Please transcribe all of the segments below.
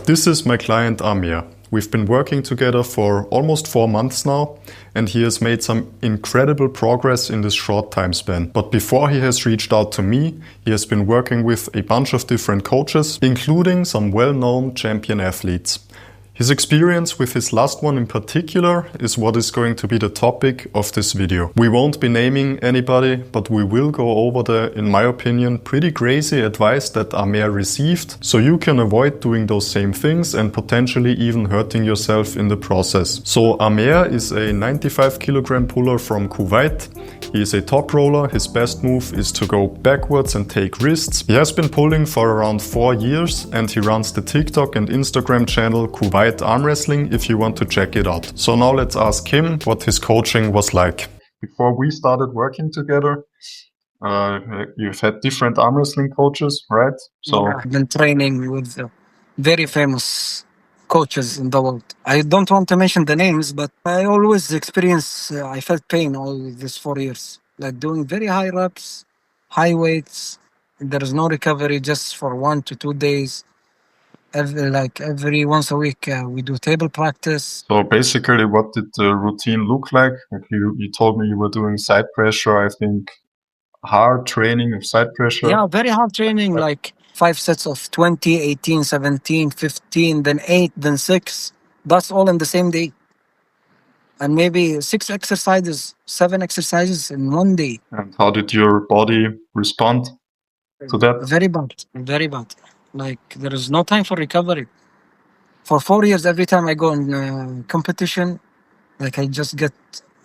This is my client Amir. We've been working together for almost 4 months now, and he has made some incredible progress in this short time span. But before he has reached out to me, he has been working with a bunch of different coaches, including some well-known champion athletes. His experience with his last one in particular is what is going to be the topic of this video. We won't be naming anybody, but we will go over the, in my opinion, pretty crazy advice that Ameer received, so you can avoid doing those same things and potentially even hurting yourself in the process. So Ameer is a 95 kilogram puller from Kuwait. He is a top roller. His best move is to go backwards and take wrists. He has been pulling for around 4 years and he runs the TikTok and Instagram channel Kuwait Armwrestling if you want to check it out. So now let's ask him what his coaching was like. Before we started working together, you've had different armwrestling coaches, right? So I've been training with very famous coaches in the world. I don't want to mention the names, but I always I felt pain all these 4 years. Like doing very high reps, high weights. There is no recovery just for 1 to 2 days. Every once a week, we do table practice. So basically, what did the routine look like? You told me you were doing side pressure, I think hard training of side pressure. Yeah, very hard training, like 5 sets of 20, 18, 17, 15, then 8, then 6. That's all in the same day. And maybe 6 exercises, 7 exercises in 1 day. And how did your body respond to that? Very bad, very bad. Like there is no time for recovery. For 4 years, every time I go in competition, like I just get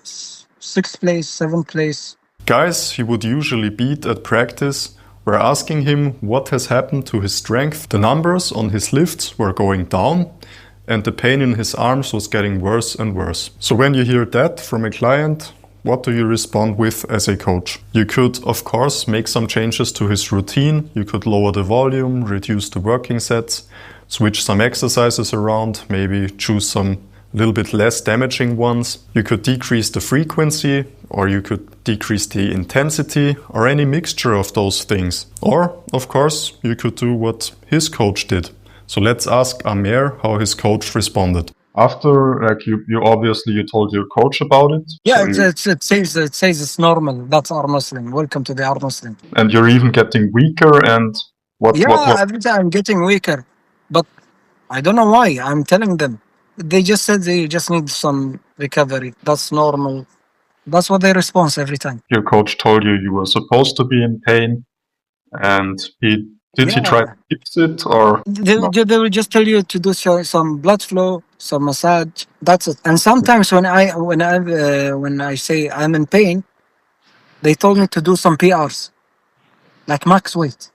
6th place, 7th place. Guys he would usually beat at practice were asking him what has happened to his strength. The numbers on his lifts were going down and the pain in his arms was getting worse and worse. So when you hear that from a client, what do you respond with as a coach? You could, of course, make some changes to his routine. You could lower the volume, reduce the working sets, switch some exercises around, maybe choose some little bit less damaging ones. You could decrease the frequency, or you could decrease the intensity, or any mixture of those things. Or, of course, you could do what his coach did. So let's ask Amir how his coach responded. After, like you told your coach about it. Yeah, so it says it's normal. That's armwrestling. Welcome to the armwrestling. And you're even getting weaker. And what? Every time I'm getting weaker, but I don't know why. I'm telling them. They just said they just need some recovery. That's normal. That's what they respond every time. Your coach told you were supposed to be in pain, and did he try to fix it, or they will just tell you to do some blood flow, some massage. That's it. And sometimes when I say I'm in pain, they told me to do some PRs, like max weight,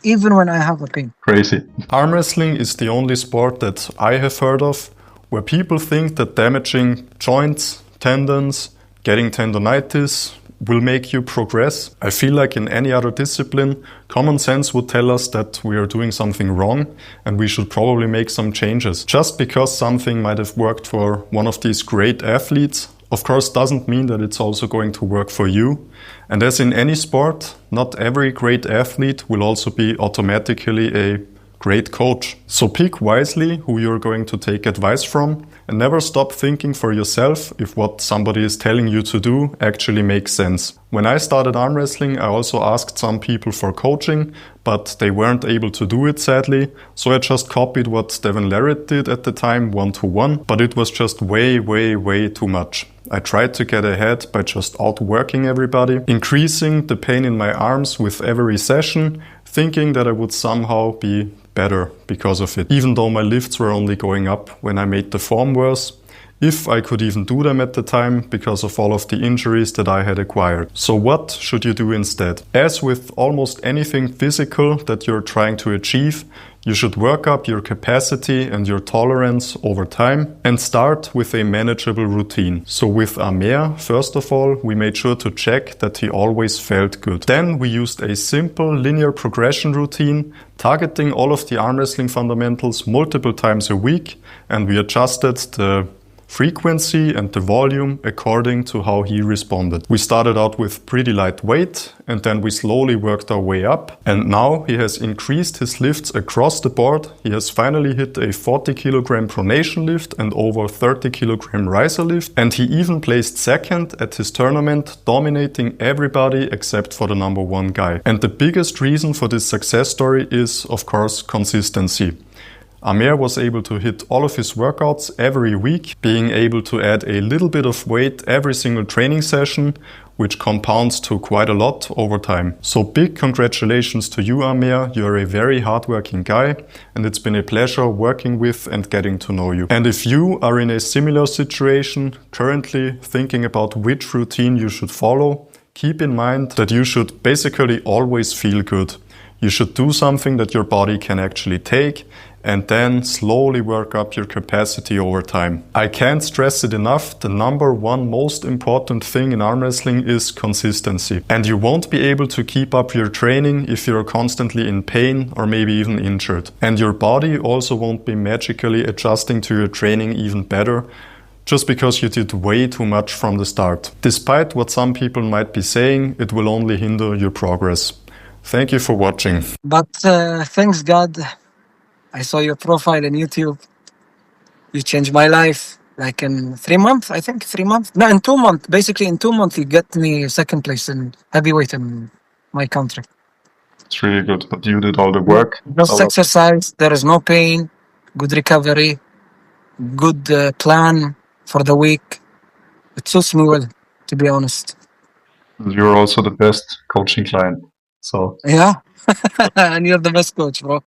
even when I have a pain. Crazy. Armwrestling is the only sport that I have heard of where people think that damaging joints, tendons, getting tendonitis will make you progress. I feel like in any other discipline, common sense would tell us that we are doing something wrong and we should probably make some changes. Just because something might have worked for one of these great athletes, of course, doesn't mean that it's also going to work for you. And as in any sport, not every great athlete will also be automatically a great coach. So pick wisely who you're going to take advice from and never stop thinking for yourself if what somebody is telling you to do actually makes sense. When I started arm wrestling, I also asked some people for coaching, but they weren't able to do it sadly. So I just copied what Devin Larratt did at the time, 1-to-1, but it was just way too much. I tried to get ahead by just outworking everybody, increasing the pain in my arms with every session, thinking that I would somehow be better because of it. Even though my lifts were only going up when I made the form worse, if I could even do them at the time because of all of the injuries that I had acquired. So what should you do instead? As with almost anything physical that you're trying to achieve, you should work up your capacity and your tolerance over time and start with a manageable routine. So with Ameer, first of all, we made sure to check that he always felt good. Then we used a simple linear progression routine, targeting all of the arm wrestling fundamentals multiple times a week, and we adjusted the frequency and the volume according to how he responded. We started out with pretty light weight and then we slowly worked our way up. And now he has increased his lifts across the board. He has finally hit a 40 kilogram pronation lift and over 30 kilogram riser lift. And he even placed second at his tournament, dominating everybody except for the number one guy. And the biggest reason for this success story is, of course, consistency. Amir was able to hit all of his workouts every week, being able to add a little bit of weight every single training session, which compounds to quite a lot over time. So big congratulations to you, Amir. You're a very hardworking guy, and it's been a pleasure working with and getting to know you. And if you are in a similar situation, currently thinking about which routine you should follow, keep in mind that you should basically always feel good. You should do something that your body can actually take and then slowly work up your capacity over time. I can't stress it enough, the number one most important thing in arm wrestling is consistency. And you won't be able to keep up your training if you're constantly in pain or maybe even injured. And your body also won't be magically adjusting to your training even better just because you did way too much from the start. Despite what some people might be saying, it will only hinder your progress. Thank you for watching. But thanks God, I saw your profile on YouTube. You changed my life. Like in 3 months, I think 3 months. No, in 2 months. Basically, in 2 months, you get me second place in heavyweight in my country. It's really good, but you did all the work. Just exercise. There is no pain. Good recovery. Good plan for the week. It suits me well, to be honest. You're also the best coaching client. So Yeah. And you're the best coach, bro.